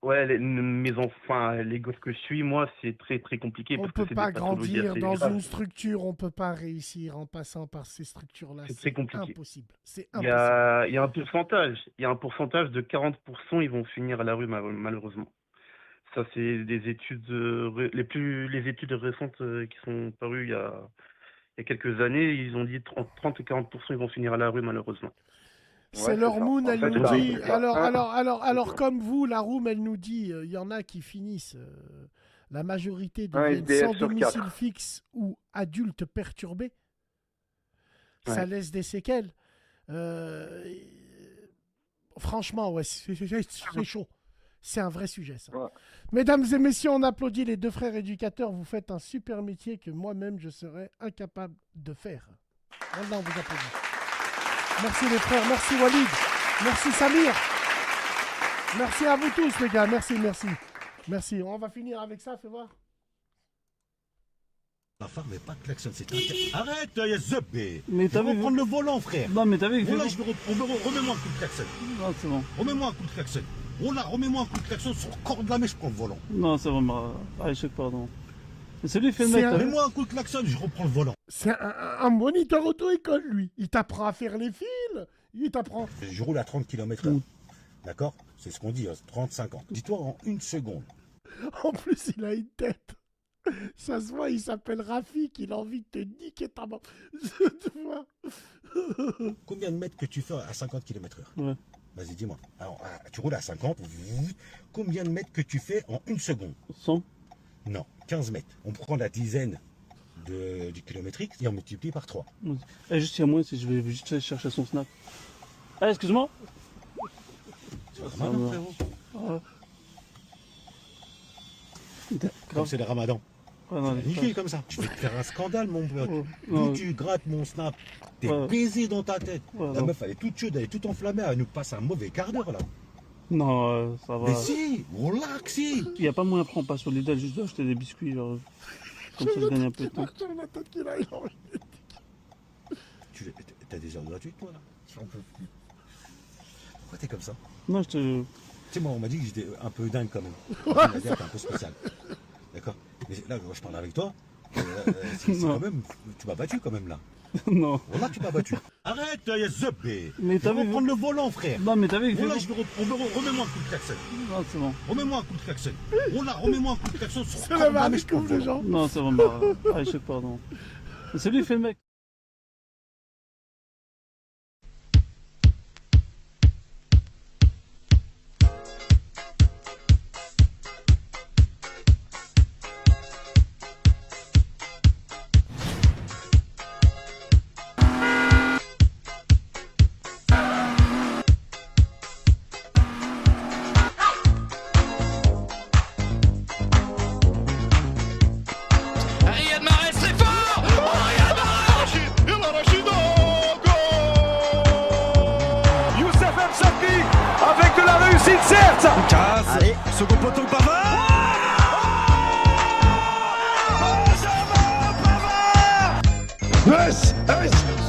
Ouais, mes enfants, les gosses que je suis, moi, c'est très très compliqué On parce que peut c'est des pas pathologies grandir assez dans graves. une structure, on peut pas réussir en passant par ces structures-là. C'est très C'est compliqué. impossible. C'est Il y impossible. a, il y a un pourcentage, il y a un pourcentage de 40%, ils vont finir à la rue malheureusement. Ça, c'est des études, les études récentes qui sont parues il y a quelques années, ils ont dit 30 et 40%, ils vont finir à la rue malheureusement. C'est Ouais, c'est leur ça. moon, En elle fait, nous ça, dit. c'est ça. Alors, comme vous, la room, elle nous dit, il y en a qui finissent. La majorité Un deviennent SDF sans sur domicile 4. fixe ou adultes perturbés. Ça Ouais. laisse des séquelles. Euh, Franchement, ouais, c'est chaud. C'est un vrai sujet, ça. Ouais. Mesdames et messieurs, on applaudit les deux frères éducateurs. Vous faites un super métier que moi-même, je serais incapable de faire. Maintenant, on vous applaudit. Merci les frères, merci Walid, merci Samir. Merci à vous tous, les gars. Merci, merci. Merci. On va finir avec ça, fais voir. La femme n'est pas de klaxon, c'est un... Arrête, ya Zebé. Mais Je t'as vais vu- prendre le volant, frère. Non, mais t'as vu que Voilà, remets-moi un coup de klaxon. Non, c'est bon. Remets-moi un coup de klaxon. Voilà, remets-moi un coup de klaxon sur le corps de la mèche, je prends le volant. Non, c'est bon. Allez, choc, pardon. Mais c'est lui qui fait le C'est mec, un- t'as vu? Remets-moi un coup de klaxon, je reprends le volant. C'est un moniteur auto-école, lui. Il t'apprend à faire les fils. Il t'apprend. Je roule à 30 km/h. D'accord? C'est ce qu'on dit, 30-50. Dis-toi en une seconde. En plus, il a une tête. Ça se voit, il s'appelle Rafik. Il a envie de te niquer ta main. Tu vois. Combien de mètres que tu fais à 50 km/h? Ouais. Vas-y, dis-moi. Alors, tu roules à 50. Combien de mètres que tu fais en une seconde? 100. Non, 15 mètres. On prend la dizaine du kilométrique et on multiplie par 3. Eh, juste, il y a moins si je vais juste aller chercher son snap. Ah, excuse-moi. C'est le ramadan, frérot. Ouais. Comme c'est le ramadan. Ouais, non, C'est nickel comme ça. Tu vas te faire un scandale, mon pote. Ouais. D'où Non. tu grattes mon snap. T'es Ouais. baisé dans ta tête. Ouais, La non. meuf, elle est toute chaude, elle est toute enflammée. Elle nous passe un mauvais quart d'heure, là. Non, ça va. Mais si, relax, si. Il n'y a pas moyen de prendre pas sur Lidl, juste d'acheter des biscuits, genre. Comme ça, je gagne un peu de temps. Sur la tête qu'il a, il a envie. T'as des heures gratuites, toi, là? J'en peux plus. Pourquoi t'es comme ça? Non, je te. Tu sais, moi, on m'a dit que j'étais un peu dingue quand même. On m'a dit que t'es un peu spécial. D'accord? Mais là, je parle avec toi. C'est Non. quand même. Tu m'as battu quand même là. Non. Voilà, tu m'as battu. Arrête, ya Zebé. Mais Je t'as vais vu- reprendre le volant, frère. Non, mais t'as vu que. Voilà, remets-moi un coup de klaxon. Non, c'est bon. Remets-moi un coup de klaxon. Voilà, remets-moi un coup de klaxon sur C'est le le corps de la mèche, mari pour le comme les volant. gens. Non, c'est bon. Allez, choc, pardon. Mais c'est lui qui fait le mec. Riyad Mahrez très fort. Oh, Riyad Mahrez. Il a Rashido. Youssef Msaki avec de la réussite certes. Casse. Allez. Second poteau Pavard. Benjamin Pavard. Yes.